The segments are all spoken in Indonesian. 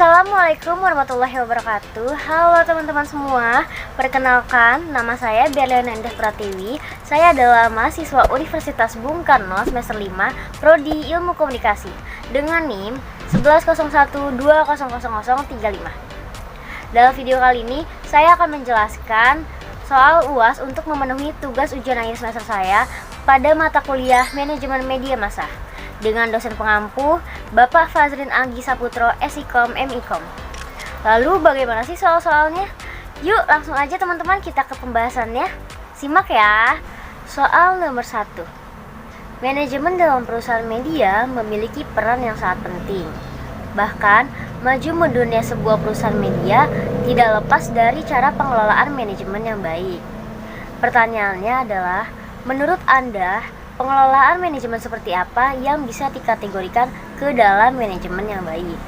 Assalamualaikum warahmatullahi wabarakatuh. Halo teman-teman semua. Perkenalkan, nama saya Berliana Indah Pratiwi. Saya adalah mahasiswa Universitas Bung Karno semester 5, Prodi Ilmu Komunikasi dengan NIM 1101200035. Dalam video kali ini, saya akan menjelaskan soal UAS untuk memenuhi tugas ujian akhir semester saya pada mata kuliah Manajemen Media Massa dengan dosen pengampu Bapak Fazrin Agi Saputro SIKOM MIKOM. Lalu bagaimana sih soal-soalnya? Yuk langsung aja teman-teman kita ke pembahasannya. Simak ya. Soal nomor 1. Manajemen dalam perusahaan media memiliki peran yang sangat penting. Bahkan, maju mundurnya sebuah perusahaan media tidak lepas dari cara pengelolaan manajemen yang baik. Pertanyaannya adalah, menurut Anda, pengelolaan manajemen seperti apa yang bisa dikategorikan ke dalam manajemen yang baik?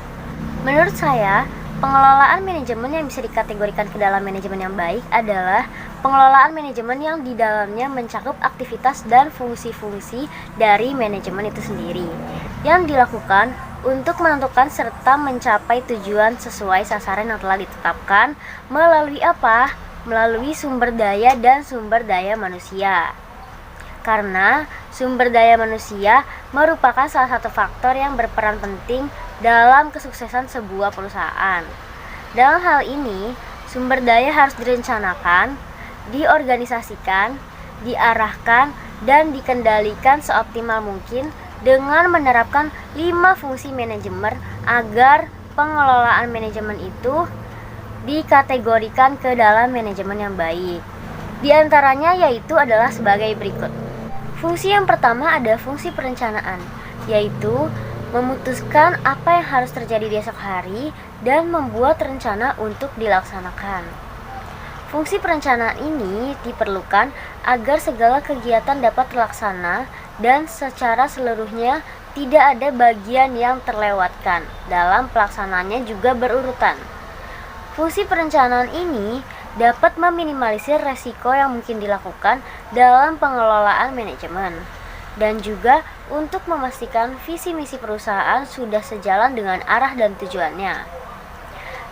Menurut saya, pengelolaan manajemen yang bisa dikategorikan ke dalam manajemen yang baik adalah pengelolaan manajemen yang di dalamnya mencakup aktivitas dan fungsi-fungsi dari manajemen itu sendiri yang dilakukan untuk menentukan serta mencapai tujuan sesuai sasaran yang telah ditetapkan melalui apa? Melalui sumber daya dan sumber daya manusia. Karena sumber daya manusia merupakan salah satu faktor yang berperan penting dalam kesuksesan sebuah perusahaan. Dalam hal ini, sumber daya harus direncanakan, diorganisasikan, diarahkan, dan dikendalikan seoptimal mungkin dengan menerapkan 5 fungsi manajemen agar pengelolaan manajemen itu dikategorikan ke dalam manajemen yang baik. Di antaranya yaitu adalah sebagai berikut. Fungsi yang pertama ada fungsi perencanaan, yaitu memutuskan apa yang harus terjadi di esok hari dan membuat rencana untuk dilaksanakan. Fungsi perencanaan ini diperlukan agar segala kegiatan dapat terlaksana dan secara seluruhnya tidak ada bagian yang terlewatkan. Dalam pelaksanaannya juga berurutan. Fungsi perencanaan ini dapat meminimalisir resiko yang mungkin dilakukan dalam pengelolaan manajemen dan juga untuk memastikan visi misi perusahaan sudah sejalan dengan arah dan tujuannya.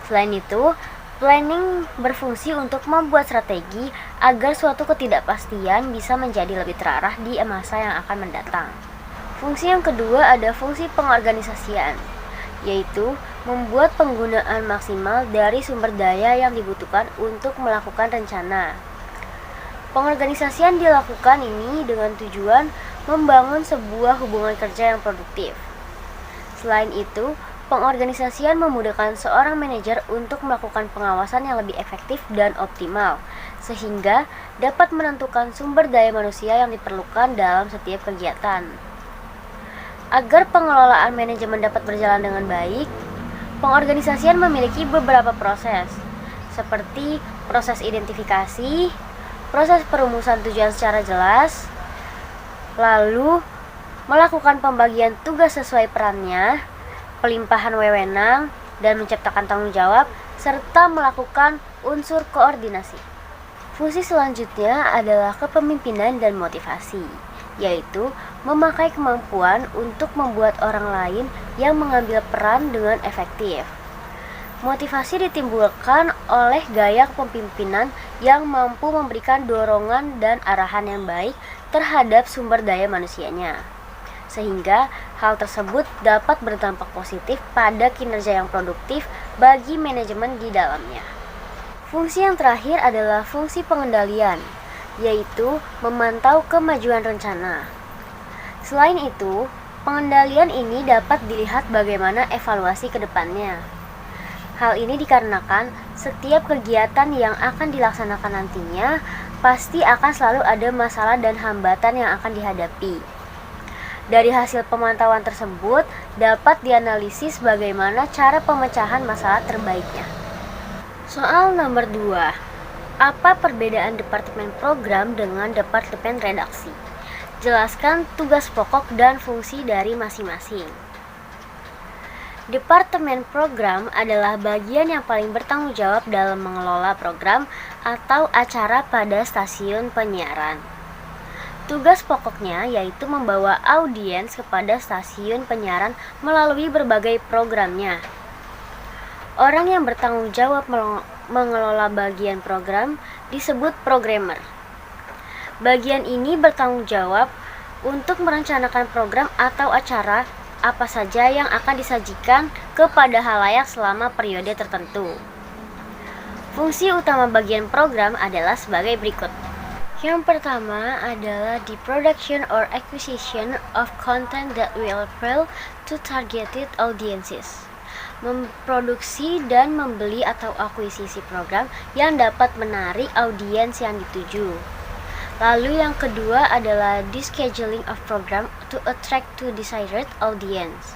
Selain itu, planning berfungsi untuk membuat strategi agar suatu ketidakpastian bisa menjadi lebih terarah di masa yang akan mendatang. Fungsi yang kedua ada fungsi pengorganisasian, yaitu membuat penggunaan maksimal dari sumber daya yang dibutuhkan untuk melakukan rencana. Pengorganisasian dilakukan ini dengan tujuan membangun sebuah hubungan kerja yang produktif. Selain itu, pengorganisasian memudahkan seorang manajer untuk melakukan pengawasan yang lebih efektif dan optimal, sehingga dapat menentukan sumber daya manusia yang diperlukan dalam setiap kegiatan. Agar pengelolaan manajemen dapat berjalan dengan baik, pengorganisasian memiliki beberapa proses, seperti proses identifikasi, proses perumusan tujuan secara jelas, lalu melakukan pembagian tugas sesuai perannya, pelimpahan wewenang, dan menciptakan tanggung jawab, serta melakukan unsur koordinasi. Fungsi selanjutnya adalah kepemimpinan dan motivasi, yaitu memakai kemampuan untuk membuat orang lain yang mengambil peran dengan efektif. Motivasi ditimbulkan oleh gaya kepemimpinan yang mampu memberikan dorongan dan arahan yang baik terhadap sumber daya manusianya, sehingga hal tersebut dapat berdampak positif pada kinerja yang produktif bagi manajemen di dalamnya. Fungsi yang terakhir adalah fungsi pengendalian, yaitu memantau kemajuan rencana. Selain itu, pengendalian ini dapat dilihat bagaimana evaluasi ke depannya. Hal ini dikarenakan setiap kegiatan yang akan dilaksanakan nantinya pasti akan selalu ada masalah dan hambatan yang akan dihadapi. Dari hasil pemantauan tersebut dapat dianalisis bagaimana cara pemecahan masalah terbaiknya. Soal nomor 2. Apa perbedaan departemen program dengan departemen redaksi? Jelaskan tugas pokok dan fungsi dari masing-masing. Departemen program adalah bagian yang paling bertanggung jawab dalam mengelola program atau acara pada stasiun penyiaran. Tugas pokoknya yaitu membawa audiens kepada stasiun penyiaran melalui berbagai programnya. Orang yang bertanggung jawab mengelola bagian program disebut programmer. Bagian ini bertanggung jawab untuk merencanakan program atau acara apa saja yang akan disajikan kepada halayak selama periode tertentu. Fungsi utama bagian program adalah sebagai berikut. Yang pertama adalah the production or acquisition of content that will appeal to targeted audiences. Memproduksi dan membeli atau akuisisi program yang dapat menarik audiens yang dituju. Lalu yang kedua adalah the scheduling of program to attract to desired audience.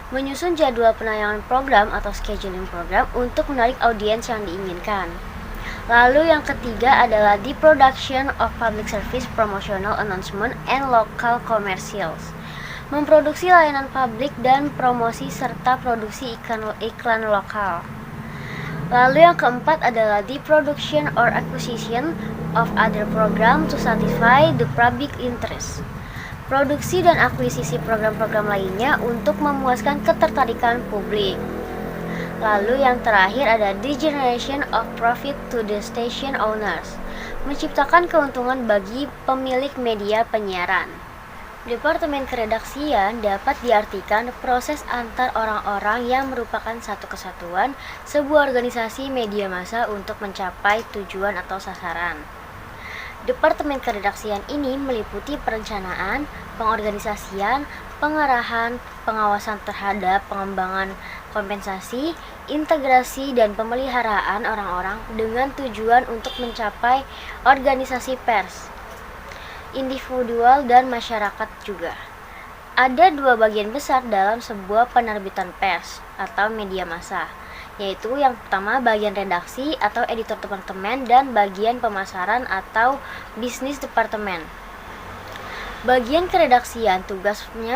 Menyusun jadwal penayangan program atau scheduling program untuk menarik audiens yang diinginkan. Lalu yang ketiga adalah the production of public service promotional announcement and local commercials. Memproduksi layanan publik dan promosi serta produksi iklan lokal. Lalu yang keempat adalah the production or acquisition of other program to satisfy the public interest. Produksi dan akuisisi program-program lainnya untuk memuaskan ketertarikan publik. Lalu yang terakhir ada the generation of profit to the station owners. Menciptakan keuntungan bagi pemilik media penyiaran. Departemen keredaksian dapat diartikan proses antar orang-orang yang merupakan satu kesatuan sebuah organisasi media massa untuk mencapai tujuan atau sasaran. Departemen keredaksian ini meliputi perencanaan, pengorganisasian, pengarahan, pengawasan terhadap pengembangan kompensasi, integrasi, dan pemeliharaan orang-orang dengan tujuan untuk mencapai organisasi pers, individual, dan masyarakat juga. Ada dua bagian besar dalam sebuah penerbitan pers atau media massa, yaitu yang pertama bagian redaksi atau editor departemen dan bagian pemasaran atau bisnis departemen. Bagian keredaksian tugasnya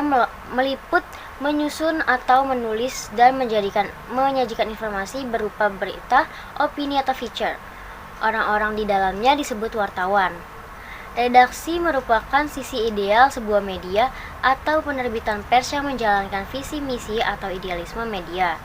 meliput, menyusun atau menulis dan menyajikan informasi berupa berita, opini atau feature. Orang-orang di dalamnya disebut wartawan. Redaksi merupakan sisi ideal sebuah media atau penerbitan pers yang menjalankan visi misi atau idealisme media.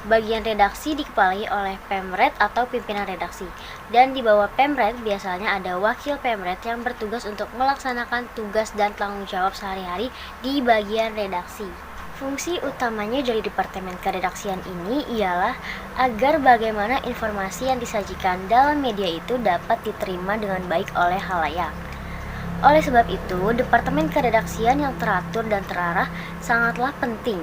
Bagian redaksi dikepalai oleh pemret atau pimpinan redaksi, dan di bawah pemret biasanya ada wakil pemret yang bertugas untuk melaksanakan tugas dan tanggung jawab sehari-hari di bagian redaksi. Fungsi utamanya dari departemen keredaksian ini ialah agar bagaimana informasi yang disajikan dalam media itu dapat diterima dengan baik oleh halayak. Oleh sebab itu, departemen keredaksian yang teratur dan terarah sangatlah penting,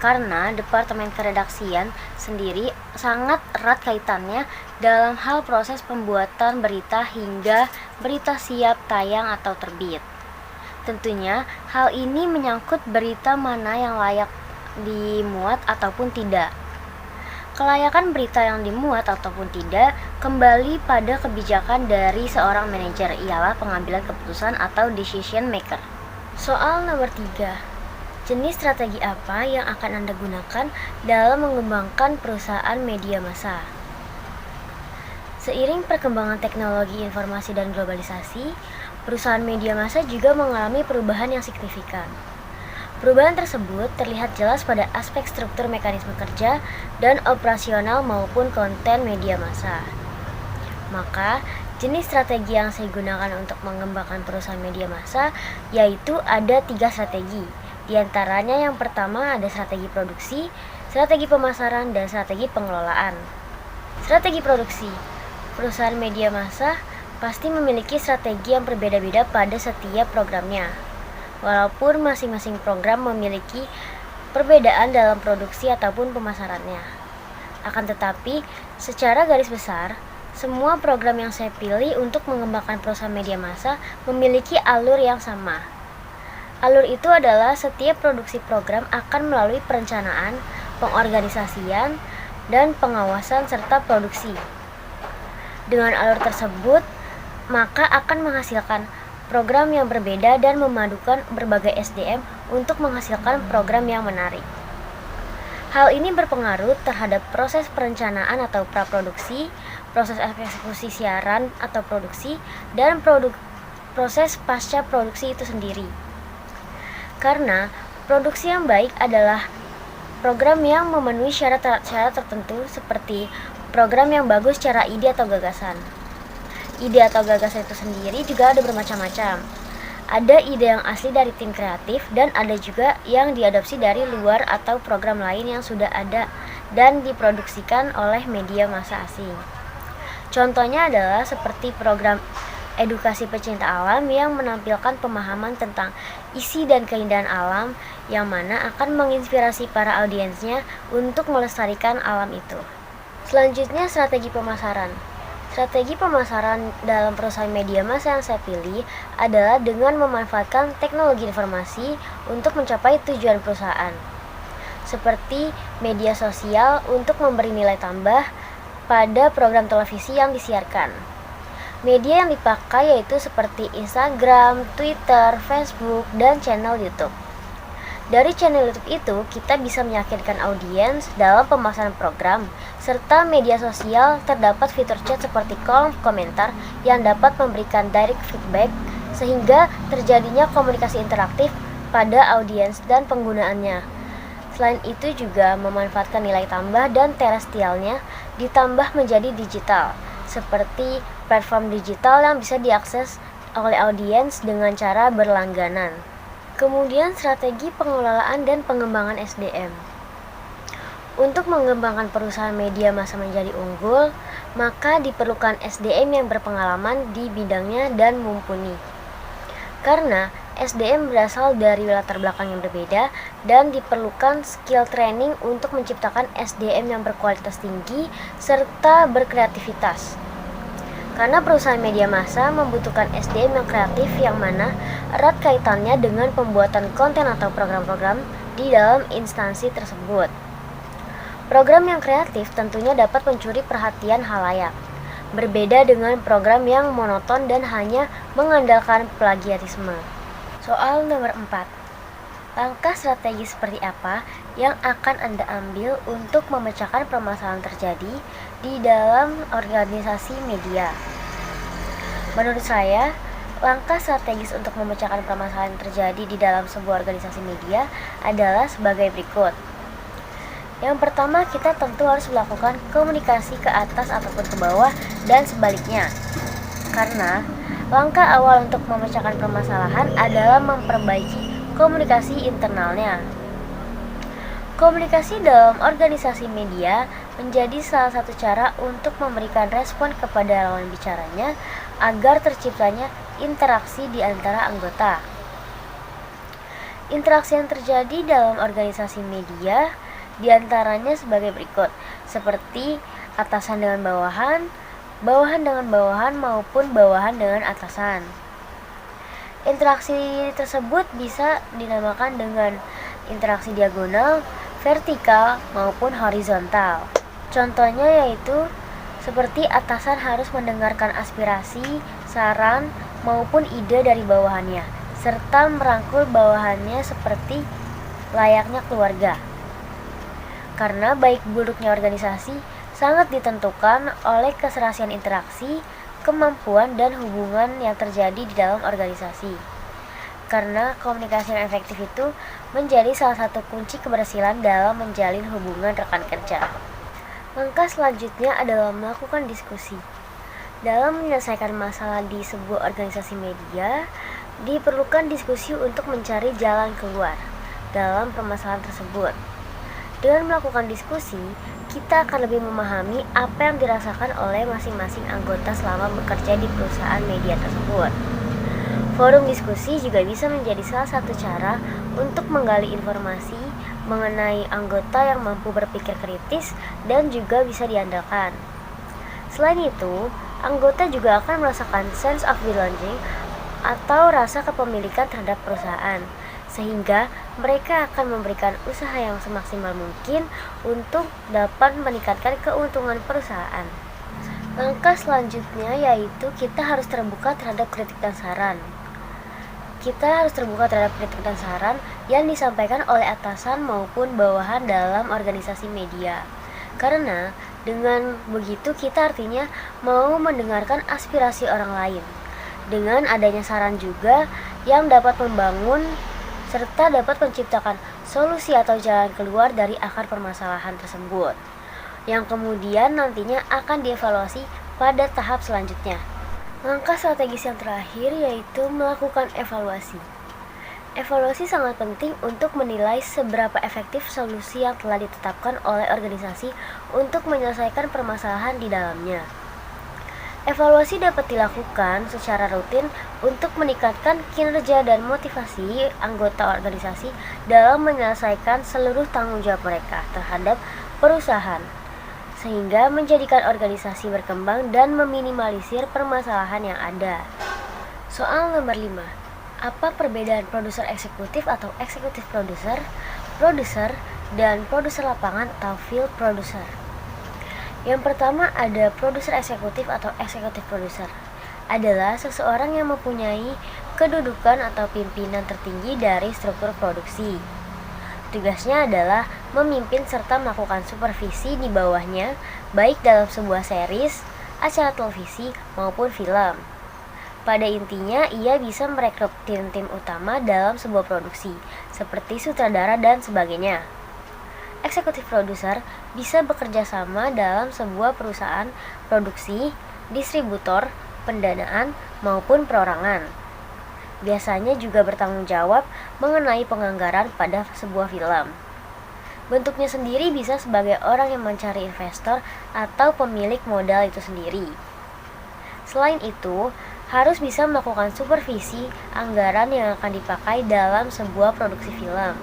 karena departemen keredaksian sendiri sangat erat kaitannya dalam hal proses pembuatan berita hingga berita siap tayang atau terbit. Tentunya hal ini menyangkut berita mana yang layak dimuat ataupun tidak. Kelayakan berita yang dimuat ataupun tidak kembali pada kebijakan dari seorang manajer, ialah pengambilan keputusan atau decision maker. Soal nomor 3. Jenis strategi apa yang akan Anda gunakan dalam mengembangkan perusahaan media massa? Seiring perkembangan teknologi informasi dan globalisasi, perusahaan media massa juga mengalami perubahan yang signifikan. Perubahan tersebut terlihat jelas pada aspek struktur mekanisme kerja dan operasional maupun konten media massa. Maka, jenis strategi yang saya gunakan untuk mengembangkan perusahaan media massa yaitu ada 3 strategi. Di antaranya yang pertama ada strategi produksi, strategi pemasaran, dan strategi pengelolaan. Strategi produksi. Perusahaan media massa pasti memiliki strategi yang berbeda-beda pada setiap programnya. Walaupun masing-masing program memiliki perbedaan dalam produksi ataupun pemasarannya. Akan tetapi, secara garis besar, semua program yang saya pilih untuk mengembangkan perusahaan media massa memiliki alur yang sama. Alur itu adalah setiap produksi program akan melalui perencanaan, pengorganisasian, dan pengawasan serta produksi. Dengan alur tersebut, maka akan menghasilkan program yang berbeda dan memadukan berbagai SDM untuk menghasilkan program yang menarik. Hal ini berpengaruh terhadap proses perencanaan atau praproduksi, proses eksekusi siaran atau produksi, dan proses pasca produksi itu sendiri. Karena produksi yang baik adalah Program yang memenuhi syarat-syarat tertentu seperti program yang bagus secara ide atau gagasan. Ide atau gagasan itu sendiri juga ada bermacam-macam. Ada ide yang asli dari tim kreatif dan ada juga yang diadopsi dari luar atau program lain yang sudah ada dan diproduksikan oleh media massa asing. Contohnya adalah seperti program edukasi pecinta alam yang menampilkan pemahaman tentang isi dan keindahan alam yang mana akan menginspirasi para audiensnya untuk melestarikan alam itu. Selanjutnya, strategi pemasaran. Strategi pemasaran dalam perusahaan media massa yang saya pilih adalah dengan memanfaatkan teknologi informasi untuk mencapai tujuan perusahaan. Seperti media sosial untuk memberi nilai tambah pada program televisi yang disiarkan. Media yang dipakai yaitu seperti Instagram, Twitter, Facebook, dan channel YouTube. Dari channel YouTube itu, kita bisa meyakinkan audiens dalam pemasaran program, serta media sosial terdapat fitur chat seperti kolom komentar yang dapat memberikan direct feedback, sehingga terjadinya komunikasi interaktif pada audiens dan penggunaannya. Selain itu juga memanfaatkan nilai tambah dan terestrialnya ditambah menjadi digital, seperti platform digital yang bisa diakses oleh audiens dengan cara berlangganan. Kemudian strategi pengelolaan dan pengembangan SDM. Untuk mengembangkan perusahaan media massa menjadi unggul, maka diperlukan SDM yang berpengalaman di bidangnya dan mumpuni. Karena SDM berasal dari latar belakang yang berbeda dan diperlukan skill training untuk menciptakan SDM yang berkualitas tinggi serta berkreativitas. Karena perusahaan media massa membutuhkan SDM yang kreatif yang mana erat kaitannya dengan pembuatan konten atau program-program di dalam instansi tersebut. Program yang kreatif tentunya dapat mencuri perhatian halayak, berbeda dengan program yang monoton dan hanya mengandalkan plagiarisme. Soal nomor 4. Langkah strategi seperti apa yang akan Anda ambil untuk memecahkan permasalahan terjadi di dalam organisasi media? Menurut saya, langkah strategis untuk memecahkan permasalahan yang terjadi di dalam sebuah organisasi media adalah sebagai berikut. Yang pertama, kita tentu harus melakukan komunikasi ke atas ataupun ke bawah dan sebaliknya. Karena langkah awal untuk memecahkan permasalahan adalah memperbaiki komunikasi internalnya. Komunikasi dalam organisasi media menjadi salah satu cara untuk memberikan respon kepada lawan bicaranya agar terciptanya interaksi di antara anggota. Interaksi yang terjadi dalam organisasi media diantaranya sebagai berikut, seperti atasan dengan bawahan, bawahan dengan bawahan maupun bawahan dengan atasan. Interaksi tersebut bisa dinamakan dengan interaksi diagonal, vertikal, maupun horizontal. Contohnya yaitu seperti atasan harus mendengarkan aspirasi, saran, maupun ide dari bawahannya, serta merangkul bawahannya seperti layaknya keluarga. Karena baik buruknya organisasi sangat ditentukan oleh keserasian interaksi, kemampuan dan hubungan yang terjadi di dalam organisasi. Karena komunikasi yang efektif itu menjadi salah satu kunci keberhasilan dalam menjalin hubungan rekan kerja. Langkah selanjutnya adalah melakukan diskusi. Dalam menyelesaikan masalah di sebuah organisasi media, diperlukan diskusi untuk mencari jalan keluar dalam permasalahan tersebut. Dengan melakukan diskusi, kita akan lebih memahami apa yang dirasakan oleh masing-masing anggota selama bekerja di perusahaan media tersebut. Forum diskusi juga bisa menjadi salah satu cara untuk menggali informasi mengenai anggota yang mampu berpikir kritis dan juga bisa diandalkan. Selain itu, anggota juga akan merasakan sense of belonging atau rasa kepemilikan terhadap perusahaan, sehingga mereka akan memberikan usaha yang semaksimal mungkin untuk dapat meningkatkan keuntungan perusahaan. Langkah selanjutnya yaitu kita harus terbuka terhadap kritik dan saran. Kita harus terbuka terhadap kritik dan saran yang disampaikan oleh atasan maupun bawahan dalam organisasi media. Karena dengan begitu kita artinya mau mendengarkan aspirasi orang lain. Dengan adanya saran juga yang dapat membangun serta dapat menciptakan solusi atau jalan keluar dari akar permasalahan tersebut, yang kemudian nantinya akan dievaluasi pada tahap selanjutnya. Langkah strategis yang terakhir yaitu melakukan evaluasi. Evaluasi sangat penting untuk menilai seberapa efektif solusi yang telah ditetapkan oleh organisasi untuk menyelesaikan permasalahan di dalamnya. Evaluasi dapat dilakukan secara rutin untuk meningkatkan kinerja dan motivasi anggota organisasi dalam menyelesaikan seluruh tanggung jawab mereka terhadap perusahaan, sehingga menjadikan organisasi berkembang dan meminimalisir permasalahan yang ada. Soal nomor 5. Apa perbedaan produser eksekutif atau eksekutif produser, produser, dan produser lapangan atau field producer? Yang pertama ada produser eksekutif atau eksekutif produser. Adalah seseorang yang mempunyai kedudukan atau pimpinan tertinggi dari struktur produksi. Tugasnya adalah memimpin serta melakukan supervisi di bawahnya, baik dalam sebuah series, acara televisi, maupun film. Pada intinya, ia bisa merekrut tim utama dalam sebuah produksi, seperti sutradara dan sebagainya. Eksekutif produser bisa bekerja sama dalam sebuah perusahaan produksi, distributor, pendanaan, maupun perorangan. Biasanya juga bertanggung jawab mengenai penganggaran pada sebuah film. Bentuknya sendiri bisa sebagai orang yang mencari investor atau pemilik modal itu sendiri. Selain itu, harus bisa melakukan supervisi anggaran yang akan dipakai dalam sebuah produksi film.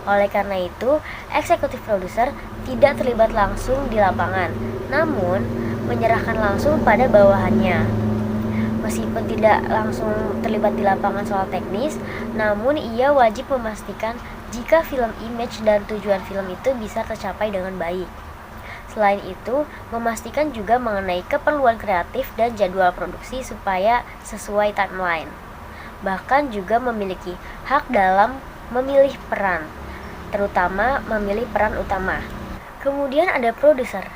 Oleh karena itu, eksekutif produser tidak terlibat langsung di lapangan, namun menyerahkan langsung pada bawahannya. Meskipun tidak langsung terlibat di lapangan soal teknis, namun ia wajib memastikan jika film image dan tujuan film itu bisa tercapai dengan baik. Selain itu, memastikan juga mengenai keperluan kreatif dan jadwal produksi supaya sesuai timeline. Bahkan juga memiliki hak dalam memilih peran, terutama memilih peran utama. Kemudian ada produser.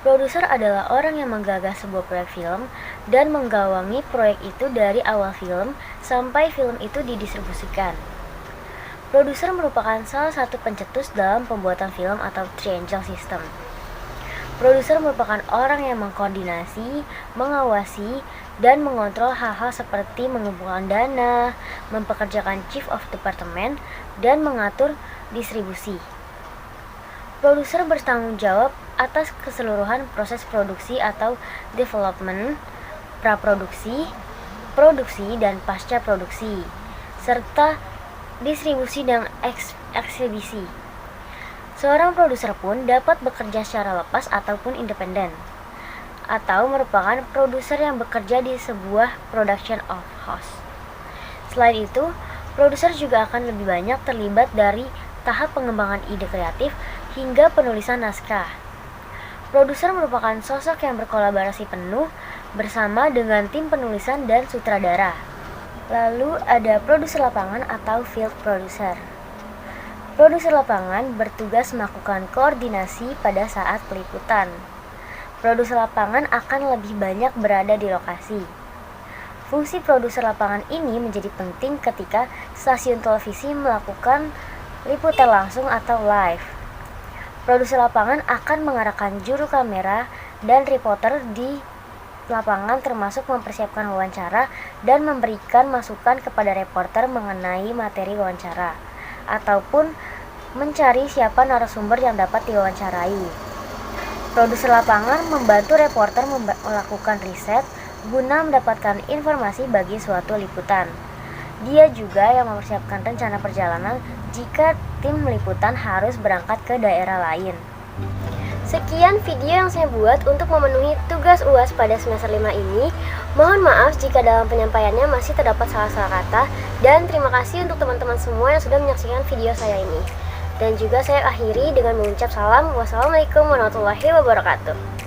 Produser adalah orang yang menggagas sebuah proyek film dan menggawangi proyek itu dari awal film sampai film itu didistribusikan. Produser merupakan salah satu pencetus dalam pembuatan film atau triangle system. Produser merupakan orang yang mengkoordinasi, mengawasi, dan mengontrol hal-hal seperti mengumpulkan dana, mempekerjakan chief of department, dan mengatur distribusi. Produser bertanggung jawab atas keseluruhan proses produksi atau development, praproduksi, produksi, dan pasca produksi, serta distribusi dan eksibisi. Seorang produser pun dapat bekerja secara lepas ataupun independen, atau merupakan produser yang bekerja di sebuah production house. Selain itu, produser juga akan lebih banyak terlibat dari tahap pengembangan ide kreatif hingga penulisan naskah. Produser merupakan sosok yang berkolaborasi penuh bersama dengan tim penulisan dan sutradara. Lalu ada produser lapangan atau field producer. Produser lapangan bertugas melakukan koordinasi pada saat peliputan. Produser lapangan akan lebih banyak berada di lokasi. Fungsi produser lapangan ini menjadi penting ketika stasiun televisi melakukan liputan langsung atau live. Produser lapangan akan mengarahkan juru kamera dan reporter di lapangan, termasuk mempersiapkan wawancara dan memberikan masukan kepada reporter mengenai materi wawancara, ataupun mencari siapa narasumber yang dapat diwawancarai. Produser lapangan membantu reporter melakukan riset guna mendapatkan informasi bagi suatu liputan. Dia juga yang mempersiapkan rencana perjalanan jika tim liputan harus berangkat ke daerah lain. Sekian video yang saya buat untuk memenuhi tugas UAS pada semester 5 ini. Mohon maaf jika dalam penyampaiannya masih terdapat salah-salah kata, dan terima kasih untuk teman-teman semua yang sudah menyaksikan video saya ini. Dan juga saya akhiri dengan mengucap salam. Wassalamualaikum warahmatullahi wabarakatuh.